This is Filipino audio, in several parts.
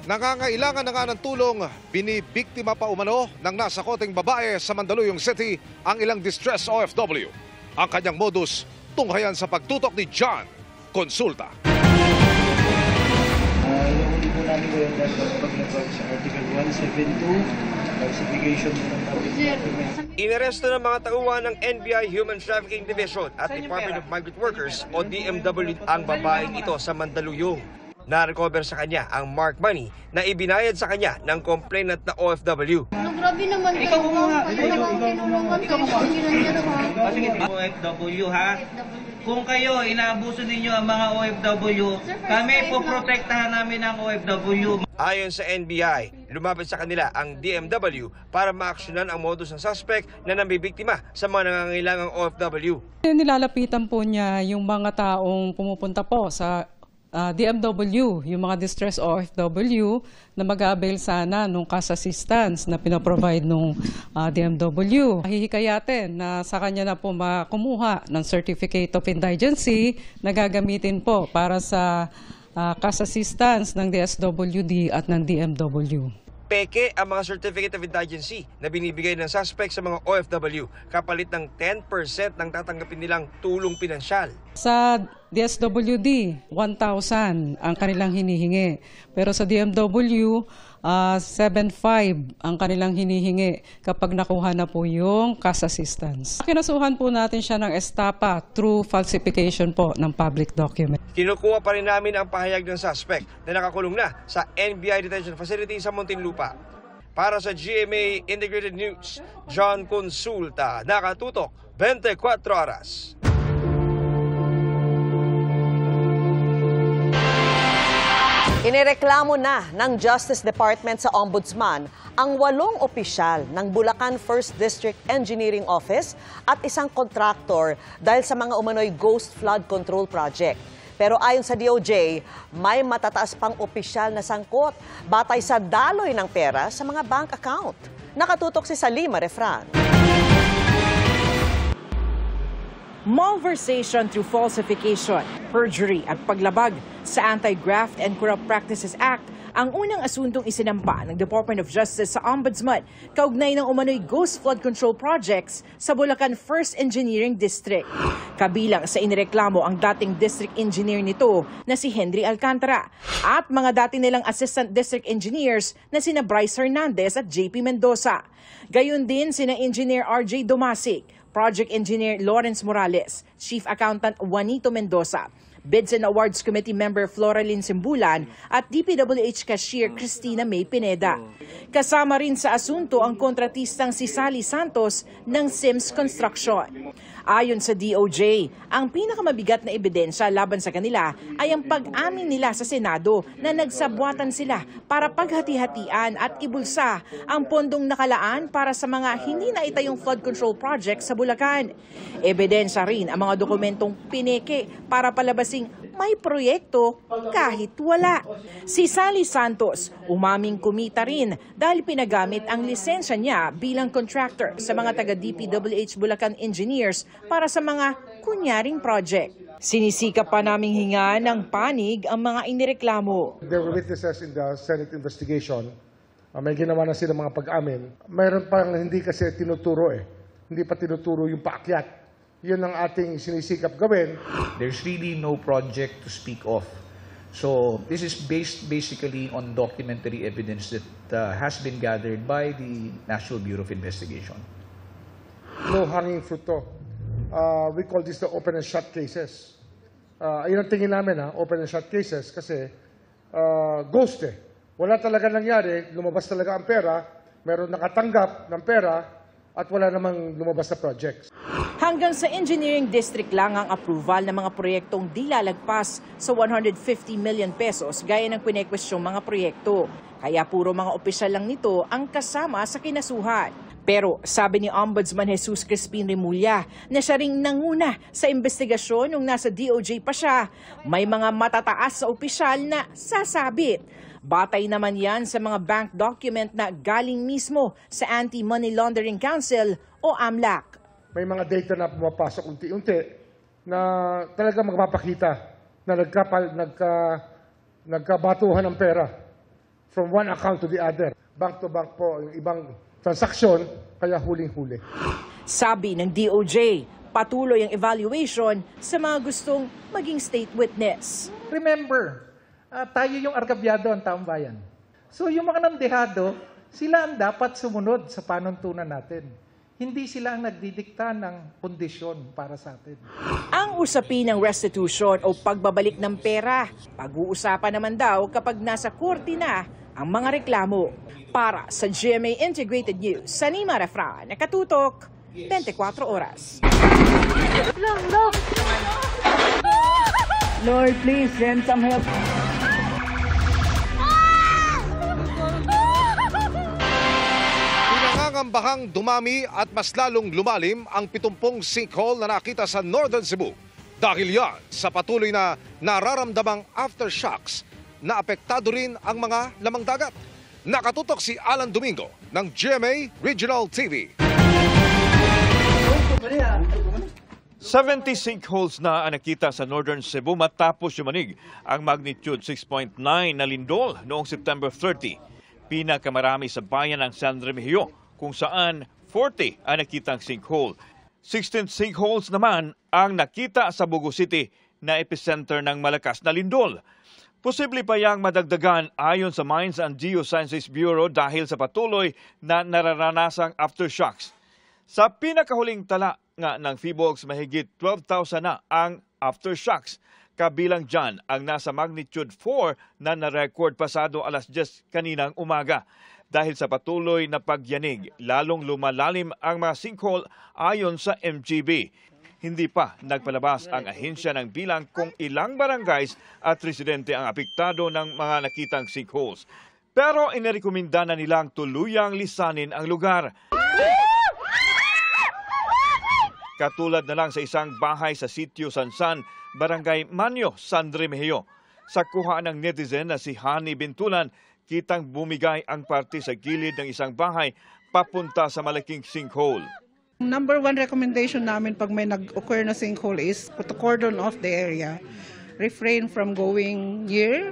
Nangangailangan na nga ng tulong, binibiktima pa umano ng nasa koteng babae sa Mandaluyong City ang ilang distress OFW. Ang kanyang modus, tunghayan sa pagtutok ni John Consulta. Inuuli po namin ko yung paglabag sa Article 172, falsification po ng public document. Inaresto ng mga tauhan ng NBI Human Trafficking Division at Department of Migrant Workers o DMW ang babaeng ito sa Mandaluyong. Na-recover sa kanya ang mark money na ibinayad sa kanya ng complainant na OFW. Grabe naman Ikaw mo nga. Sige, OFW ha. Kung kayo, inaabuso ninyo ang mga OFW, kami po protektahan namin ang OFW. Ayon sa NBI, lumapit sa kanila ang DMW para maaksyonan ang modus ng suspect na nambibiktima sa mga nangangailangang OFW. Nilalapitan po niya yung mga taong pumupunta po sa DMW, yung mga distress OFW na mag-avail sana nung cash assistance na pinaprovide nung DMW. Hihikayatin na sa kanya na po makumuha ng Certificate of Indigency na gagamitin po para sa cash assistance ng DSWD at ng DMW. Peke ang mga Certificate of Indigency na binibigay ng suspect sa mga OFW kapalit ng 10% ng tatanggapin nilang tulong pinansyal. Sa DSWD, 1,000 ang kanilang hinihingi. Pero sa DMW, 7,500 ang kanilang hinihingi kapag nakuha na po yung cash assistance. Kinasuhan po natin siya ng estapa through falsification po ng public document. Kinukuha pa rin namin ang pahayag ng suspect na nakakulong na sa NBI Detention Facility sa Muntinlupa. Para sa GMA Integrated News, John Consulta, nakatutok 24 oras. Inireklamo na ng Justice Department sa Ombudsman ang 8 opisyal ng Bulacan 1st District Engineering Office at isang kontraktor dahil sa mga umano'y ghost flood control project. Pero ayon sa DOJ, may matataas pang opisyal na sangkot batay sa daloy ng pera sa mga bank account. Nakatutok si Salima Refran. Malversation through falsification, perjury at paglabag sa Anti-Graft and Corrupt Practices Act ang unang asuntong isinampa ng Department of Justice sa Ombudsman kaugnay ng umano'y ghost flood control projects sa Bulacan 1st Engineering District. Kabilang sa inireklamo ang dating district engineer nito na si Henry Alcantara at mga dati nilang assistant district engineers na sina Bryce Hernandez at JP Mendoza. Gayon din sina Engineer RJ Domasic, Project Engineer Lawrence Morales, Chief Accountant Juanito Mendoza, Bids and Awards Committee Member Floraline Simbulan at DPWH Cashier Cristina May Pineda. Kasama rin sa asunto ang kontratistang si Sally Santos ng Sims Construction. Ayon sa DOJ, ang pinakamabigat na ebidensya laban sa kanila ay ang pag-amin nila sa Senado na nagsabwatan sila para paghati-hatian at ibulsa ang pondong nakalaan para sa mga hindi na itayong flood control project sa Bulacan. Ebidensya rin ang mga dokumentong pineke para palabasing may proyekto kahit wala. Si Sally Santos umaming kumita rin dahil pinagamit ang lisensya niya bilang contractor sa mga taga-DPWH Bulacan engineers para sa mga kunyaring project. Sinisika pa naming hinga ng panig ang mga inireklamo. There were witnesses in the Senate investigation. May ginawa na sila mga pag-amin. Mayroon pang hindi kasi tinuturo Hindi pa tinuturo yung paakyat. Yun ang ating sinisikap gawin. There's really no project to speak of. So this is based basically on documentary evidence that has been gathered by the National Bureau of Investigation. Low-hanging fruit to. We call this the open and shut cases. Ayun ang tingin namin, open and shut cases, kasi ghost Wala talaga nangyari, lumabas talaga ang pera, meron nakatanggap ng pera, at wala namang lumabas na projects. Hanggang sa Engineering District lang ang approval ng mga proyektong di lalagpas sa 150 million pesos gaya ng pinekwestyong mga proyekto. Kaya puro mga opisyal lang nito ang kasama sa kinasuhan. Pero sabi ni Ombudsman Jesus Crispin Remulla na siya ring nanguna sa investigasyon nung nasa DOJ pa siya, may mga matataas sa opisyal na sasabit. Batay naman yan sa mga bank document na galing mismo sa Anti-Money Laundering Council o AMLAC. May mga data na pumapasok unti-unti na talaga magpapakita na nagkabatuhan ng pera from one account to the other. Bank to bank po, yung ibang transaksyon, kaya huling-huli. Sabi ng DOJ, patuloy ang evaluation sa mga gustong maging state witness. Remember, tayo yung arkabyado ang taong bayan. So yung mga nandehado, sila ang dapat sumunod sa panuntunan natin. Hindi sila ang nagdidikta ng kondisyon para sa atin. Ang usapin ng restitution o pagbabalik ng pera, pag-uusapan naman daw kapag nasa korte na ang mga reklamo. Para sa GMA Integrated News, Sanima Refran, nakatutok, 24 oras. Lord, please send some help. Pinangangambahang dumami at mas lalong lumalim ang 70 sinkhole na nakita sa Northern Cebu. Dahil yan sa patuloy na nararamdamang aftershocks na apektado rin ang mga lamang dagat. Nakatutok si Alan Domingo ng GMA Regional TV. 70 sinkholes na ang nakita sa Northern Cebu matapos yumanig ang magnitude 6.9 na lindol noong September 30. Pinakamarami sa bayan ng San Remigio kung saan 40 ang nakitang sinkhole. 16 sinkholes naman ang nakita sa Bugo City na epicenter ng malakas na lindol. Posible pa yang madagdagan ayon sa Mines and Geosciences Bureau dahil sa patuloy na nararanasang aftershocks. Sa pinakahuling tala nga ng PHIVOLCS, mahigit 12,000 na ang aftershocks. Kabilang dyan ang nasa magnitude 4 na na-record pasado alas 10 kaninang umaga. Dahil sa patuloy na pagyanig, lalong lumalalim ang mga sinkhole ayon sa MGB. Hindi pa nagpalabas ang ahensya ng bilang kung ilang barangays at residente ang apektado ng mga nakitang sinkholes. Pero inirekomenda na nilang tuluyang lisanin ang lugar. Katulad na lang sa isang bahay sa Sitio Sansan, Barangay Manyo, San Remigio. Sa kuha ng netizen na si Hani Bintulan, kitang bumigay ang parte sa gilid ng isang bahay papunta sa malaking sinkhole. Number one recommendation namin pag may nag-occur na sinkhole is put a cordon off the area. Refrain from going near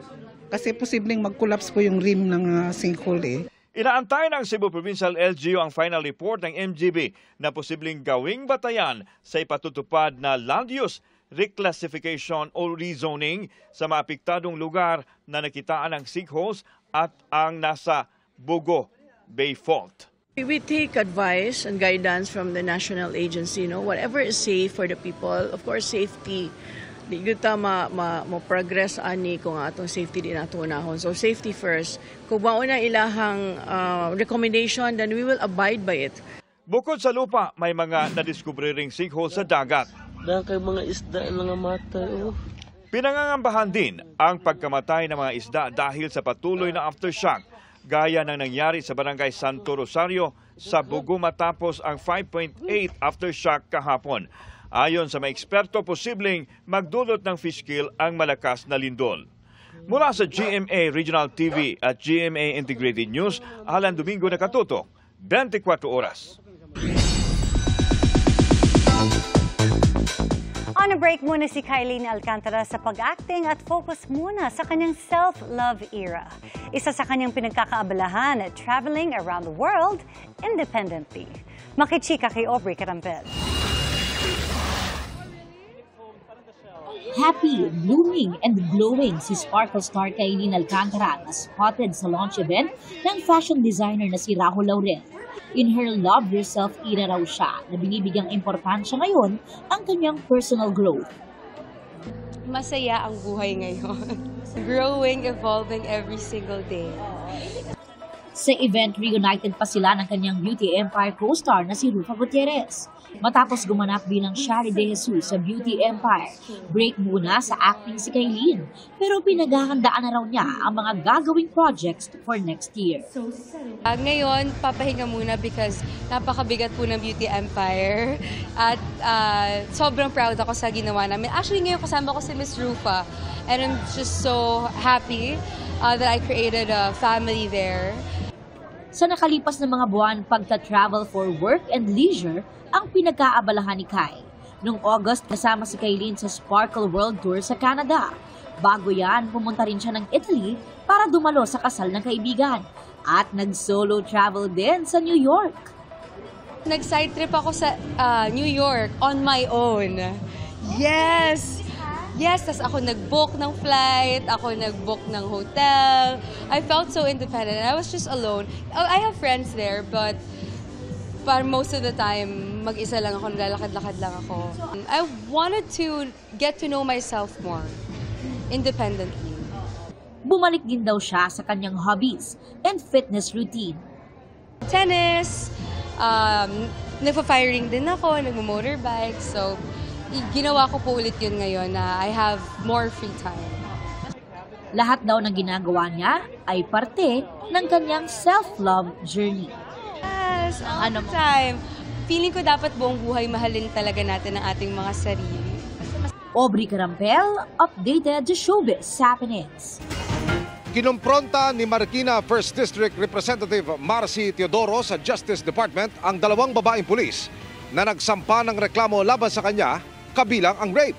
kasi posibleng mag-collapse po yung rim ng sinkhole eh. Inaantay ng Cebu Provincial LGU ang final report ng MGB na posibleng gawing batayan sa ipatutupad na land use, reclassification o rezoning sa mga apektadong lugar na nakitaan ng sinkholes at ang nasa Bugo Bay Fault. We take advice and guidance from the national agency, whatever is safe for the people. Of course, safety. Di kita ma-progress ani kung atong safety din nato unahon. So safety first. Kung mauna ilahang recommendation, then we will abide by it. Bukod sa lupa, may mga nadiskubre ring sinkhole sa dagat. Dahil kay mga isda nga matay. Pinangangambahan din ang pagkamatay ng mga isda dahil sa patuloy na aftershock, gaya ng nangyari sa Barangay Santo Rosario sa Bugo matapos ang 5.8 aftershock kahapon. Ayon sa mga eksperto, posibleng magdulot ng fish kill ang malakas na lindol. Mula sa GMA Regional TV at GMA Integrated News, Alan Domingo, nakatutok, 24 oras. On a break muna si Kylene Alcantara sa pag-acting at focus muna sa kanyang self-love era. Isa sa kanyang pinagkakaabalahan, traveling around the world independently. Makichika kay Aubrey Carampel. Happy, blooming, and glowing si Sparkle star Kylene Alcantara na spotted sa launch event ng fashion designer na si Rahul Laurel. In her love yourself era raw siya na binibigyang importansya ngayon ang kanyang personal growth. Masaya ang buhay ngayon. Growing, evolving every single day. Sa event, reunited pa sila ng kanyang Beauty Empire co-star na si Rufa Gutierrez. Matapos gumanap bilang Shari De Jesus sa Beauty Empire, break muna sa acting si Kylene. Pero pinaghahandaan na raw niya ang mga gagawing projects for next year. Ngayon, papahinga muna because napakabigat po ng Beauty Empire. At sobrang proud ako sa ginawa namin. Actually, ngayon kasama ko si Miss Rufa. And I'm just so happy that I created a family there. Sa nakalipas na mga buwan, pagta-travel for work and leisure ang pinagkaabalahan ni Kai. Noong August, kasama si Kylene sa Sparkle World Tour sa Canada. Bago yan, pumunta rin siya ng Italy para dumalo sa kasal ng kaibigan. At nag-solo travel din sa New York. Nag-side trip ako sa New York on my own. Yes! Yes, tas ako nag-book ng flight, ako nag-book ng hotel. I felt so independent. I was just alone. I have friends there, but most of the time, mag-isa lang ako, naglalakad-lakad lang ako. I wanted to get to know myself more, independently. Bumalik din daw siya sa kanyang hobbies and fitness routine. Tennis, nagpa-firing din ako, nagmo-motorbike, so ginawa ko po ulit yun ngayon na I have more free time. Lahat daw ng ginagawa niya ay parte ng kanyang self-love journey. Yes, all the time. Feeling ko dapat buong buhay mahalin talaga natin ang ating mga sarili. Aubrey Carampel, updated to Showbiz Happenings. Kinumpronta ni Marikina 1st District Representative Marcy Teodoro sa Justice Department ang dalawang babaeng pulis na nagsampa ng reklamo laban sa kanya, kabilang ang rape.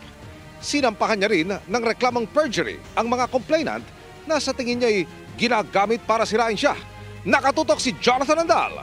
Sinampahan niya rin ng reklamong perjury ang mga complainant na sa tingin niya ay ginagamit para sirain siya. Nakatutok si Jonathan Andal.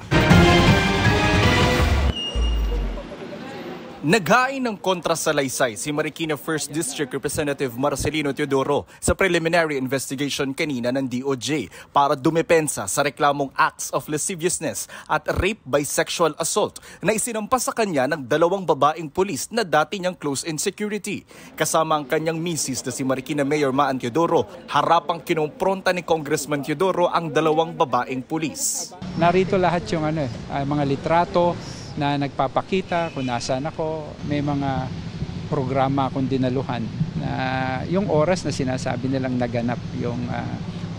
Naghain ng kontrasalaysay si Marikina 1st District Representative Marcelino Teodoro sa preliminary investigation kanina ng DOJ para dumepensa sa reklamong acts of lasciviousness at rape by sexual assault na isinampa sa kanya ng dalawang babaeng pulis na dati niyang close in security. Kasama ang kanyang misis na si Marikina Mayor Maan Teodoro, harapang kinumpronta ni Congressman Teodoro ang dalawang babaeng pulis. Narito lahat yung mga litrato na nagpapakita kung nasaan ako. May mga programa akong dinaluhan na yung oras na sinasabi nilang naganap yung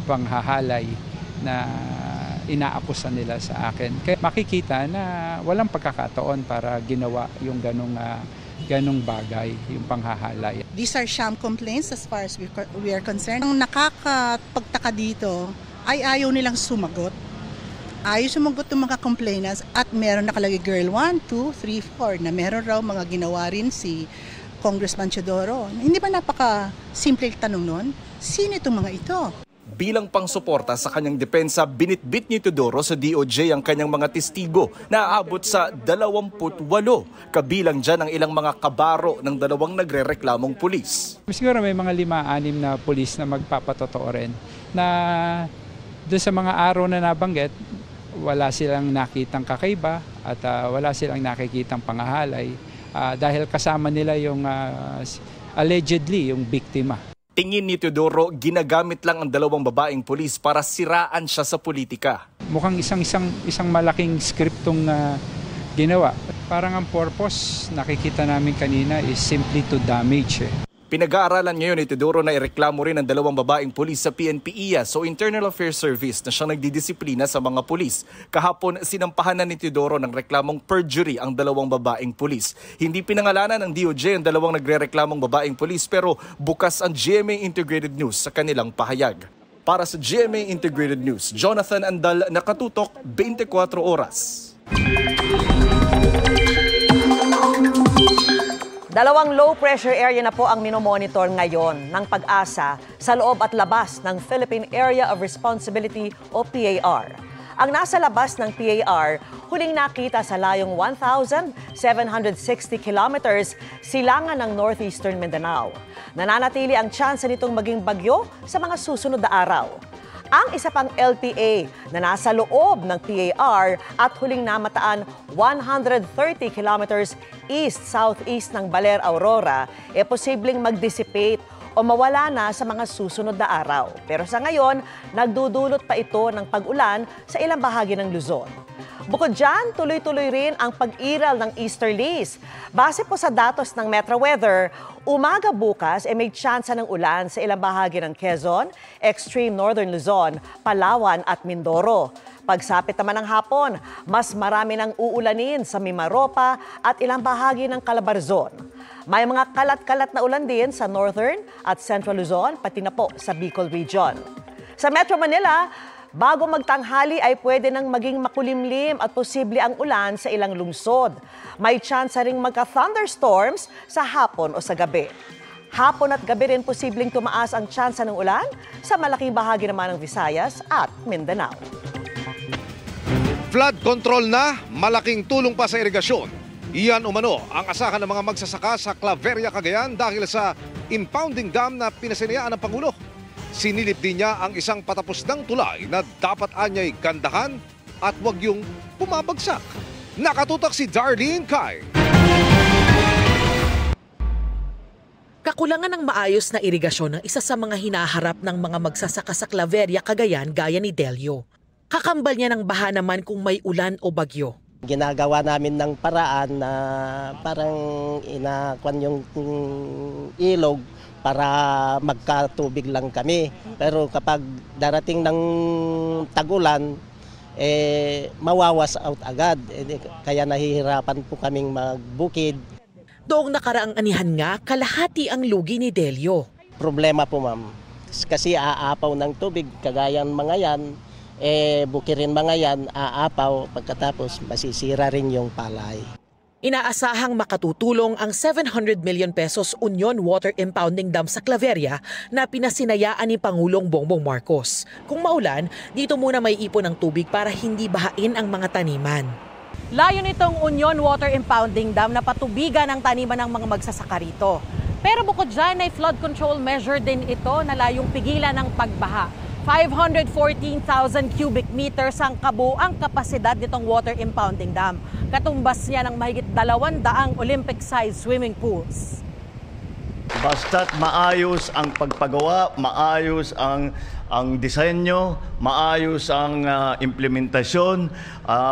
panghahalay na inaakusan nila sa akin. Kaya makikita na walang pagkakataon para ginawa yung ganong bagay, yung panghahalay. These are sham complaints as far as we are concerned. Ang nakakapagtaka dito ay ayaw nilang sumagot. Ayaw sumagot ng mga complainants at meron nakalagay girl 1, 2, 3, 4 na meron raw mga ginawa rin si Congressman Teodoro. Hindi ba napaka-simple tanong nun? Sino itong mga ito? Bilang pangsuporta sa kanyang depensa, binitbit ni Teodoro sa DOJ ang kanyang mga testigo na aabot sa 28. Kabilang dyan ang ilang mga kabaro ng dalawang nagre-reklamong pulis. Siguro may mga 5-6 na pulis na magpapatotoo rin na doon sa mga araw na nabanggit, wala silang nakitang kakaiba at wala silang nakikitang pangahalay dahil kasama nila yung allegedly yung biktima. Tingin ni Teodoro, ginagamit lang ang dalawang babaeng pulis para siraan siya sa politika. Mukhang isang malaking skriptong ginawa. Parang ang purpose, nakikita namin kanina, is simply to damage. Pinag-aaralan ngayon ni Teodoro na ireklamo rin ang dalawang babaeng pulis sa PNP-IAS o Internal Affairs Service na siyang nagdidisiplina sa mga pulis. Kahapon, sinampahan na ni Teodoro ng reklamong perjury ang dalawang babaeng pulis. Hindi pinangalanan ng DOJ ang dalawang nagre-reklamong babaeng pulis pero bukas ang GMA Integrated News sa kanilang pahayag. Para sa GMA Integrated News, Jonathan Andal, nakatutok 24 oras. Dalawang low-pressure area na po ang minomonitor ngayon ng Pag-asa sa loob at labas ng Philippine Area of Responsibility o PAR. Ang nasa labas ng PAR, huling nakita sa layong 1,760 kilometers silangan ng northeastern Mindanao. Nananatili ang tsansa nitong maging bagyo sa mga susunod na araw. Ang isa pang LPA na nasa loob ng PAR at huling namataan 130 kilometers east-southeast ng Baler, Aurora, posibleng mag-dissipate o mawala na sa mga susunod na araw. Pero sa ngayon, nagdudulot pa ito ng pag-ulan sa ilang bahagi ng Luzon. Bukod dyan, tuloy-tuloy rin ang pag-iral ng easterlies. Base po sa datos ng Metro Weather, umaga bukas may tsansa ng ulan sa ilang bahagi ng Quezon, extreme northern Luzon, Palawan at Mindoro. Pagsapit naman ng hapon, mas marami nang uulanin sa Mimaropa at ilang bahagi ng Calabarzon. May mga kalat-kalat na ulan din sa northern at central Luzon, pati na po sa Bicol Region. Sa Metro Manila, bago magtanghali ay pwede nang maging makulimlim at posible ang ulan sa ilang lungsod. May tsansa ring magka-thunderstorms sa hapon o sa gabi. Hapon at gabi rin posibleng tumaas ang tsansa ng ulan sa malaking bahagi naman ng Visayas at Mindanao. Flood control na, malaking tulong pa sa irigasyon. Iyan umano ang asahan ng mga magsasaka sa Claveria, Cagayan dahil sa impounding dam na pinasinayaan ng Pangulo. Sinilip din niya ang isang patapos ng tulay na dapat anya'y gandahan at wag yung bumabagsak. Nakatutok si Darlene Kai. Kakulangan ng maayos na irigasyon ang isa sa mga hinaharap ng mga magsasaka sa Claveria, Cagayan gaya ni Delio. Kakambal niya ng baha naman kung may ulan o bagyo. Ginagawa namin ng paraan na parang inakwan yung ilog para magkatubig lang kami. Pero kapag darating ng tagulan, mawawas out agad. Kaya nahihirapan po kaming magbukid. Doong nakaraang anihan nga, kalahati ang lugi ni Delio. Problema po ma'am, kasi aapaw ng tubig, kagayan mga yan, bukirin mga yan, aapaw, pagkatapos masisira rin yung palay. Inaasahang makatutulong ang 700 million pesos Union Water Impounding Dam sa Claveria na pinasinayaan ni Pangulong Bongbong Marcos. Kung maulan, dito muna may ipon ng tubig para hindi bahain ang mga taniman. Layo nitong Union Water Impounding Dam na patubigan ang taniman ng mga magsasaka rito. Pero bukod dyan ay flood control measure din ito na layong pigilan ng pagbaha. 514,000 cubic meters ang kabuang kapasidad nitong water impounding dam. Katumbas niya ng mahigit 200 Olympic-sized swimming pools. Basta't maayos ang pagpagawa, maayos ang disenyo, maayos ang implementasyon,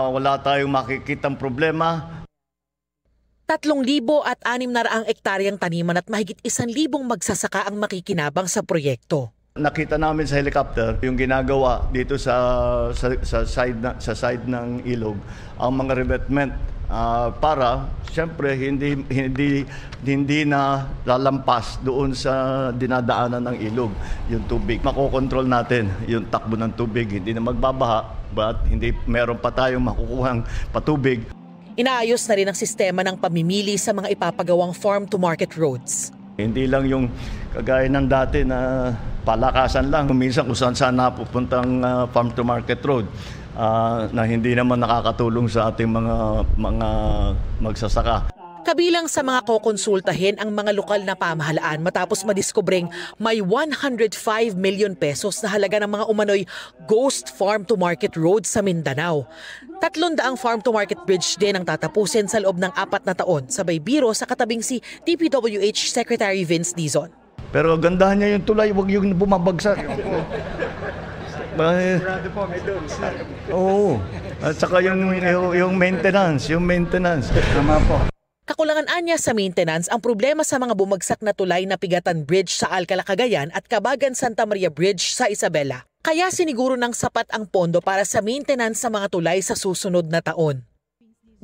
wala tayong makikitang problema. 3,600 ektaryang taniman at mahigit 1,000 magsasaka ang makikinabang sa proyekto. Nakita namin sa helicopter yung ginagawa dito sa side ng ilog, ang mga revetment para siyempre hindi na lalampas doon sa dinadaanan ng ilog yung tubig. Makokontrol natin yung takbo ng tubig, hindi na magbabaha but hindi meron pa tayong makukuhang patubig. Inaayos na rin ang sistema ng pamimili sa mga ipapagawang farm-to-market roads. Hindi lang yung kagaya ng dati na palakasan lang. Minsan kung saan napupuntang farm-to-market road na hindi naman nakakatulong sa ating mga magsasaka. Kabilang sa mga kokonsultahin ang mga lokal na pamahalaan matapos madiskubring may 105 million pesos na halaga ng mga umano'y ghost farm-to-market road sa Mindanao. 300 farm-to-market bridge din ang tatapusin sa loob ng 4 na taon, sabay biro sa katabing si DPWH Secretary Vince Dizon. Pero gandahan niya yung tulay, huwag yung bumabagsak. Oo. At saka yung maintenance. Tama po. Kakulangan anya sa maintenance ang problema sa mga bumagsak na tulay na Pigatan Bridge sa Alcala, Cagayan at Cabagan Santa Maria Bridge sa Isabela. Kaya siniguro ng sapat ang pondo para sa maintenance sa mga tulay sa susunod na taon.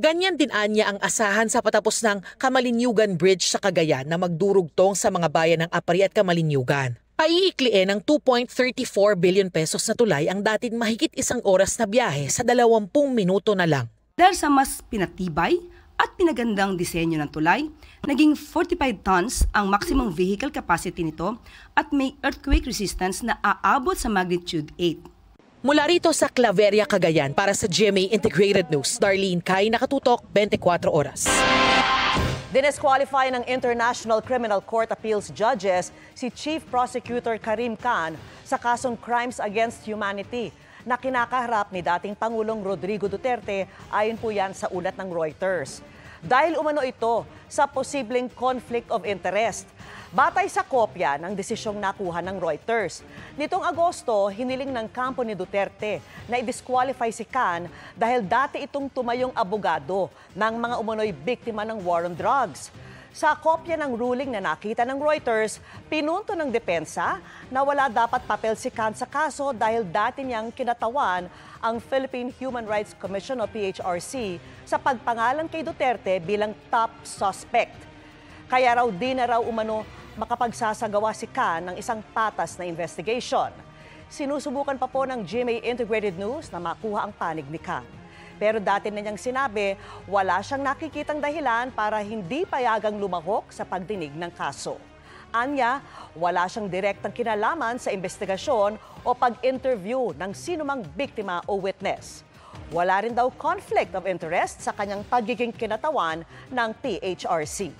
Ganyan din anya ang asahan sa patapos ng Kamalinyugan Bridge sa Cagayan na magdurugtong sa mga bayan ng Apari at Kamalinyugan. Paiikliin ng 2.34 billion pesos na tulay ang dating mahigit 1 oras na biyahe sa 20 minuto na lang. Dahil sa mas pinatibay at pinagandang disenyo ng tulay, naging 45 tons ang maximum vehicle capacity nito at may earthquake resistance na aabot sa magnitude 8. Mula rito sa Claveria, Cagayan, para sa GMA Integrated News, Darlene Kai, nakatutok 24 oras. Dinisqualify ng International Criminal Court Appeals Judges si Chief Prosecutor Karim Khan sa kasong Crimes Against Humanity na kinakaharap ni dating Pangulong Rodrigo Duterte ayon po yan sa ulat ng Reuters. Dahil umano ito sa posibleng conflict of interest. Batay sa kopya ng desisyong nakuha ng Reuters. Nitong Agosto, hiniling ng kampo ni Duterte na i-disqualify si Khan dahil dati itong tumayong abogado ng mga umano'y biktima ng war on drugs. Sa kopya ng ruling na nakita ng Reuters, pinunto ng depensa na wala dapat papel si Khan sa kaso dahil dati niyang kinatawan ang Philippine Human Rights Commission o PHRC sa pagpangalan kay Duterte bilang top suspect. Kaya raw di na raw umano makapagsasagawa si Khan ng isang patas na investigation. Sinusubukan pa po ng GMA Integrated News na makuha ang panig ni Khan. Pero dati na niyang sinabi, wala siyang nakikitang dahilan para hindi payagang lumahok sa pagdinig ng kaso. Anya, wala siyang direktang kinalaman sa investigasyon o pag-interview ng sinumang biktima o witness. Wala rin daw conflict of interest sa kanyang pagiging kinatawan ng PHRC.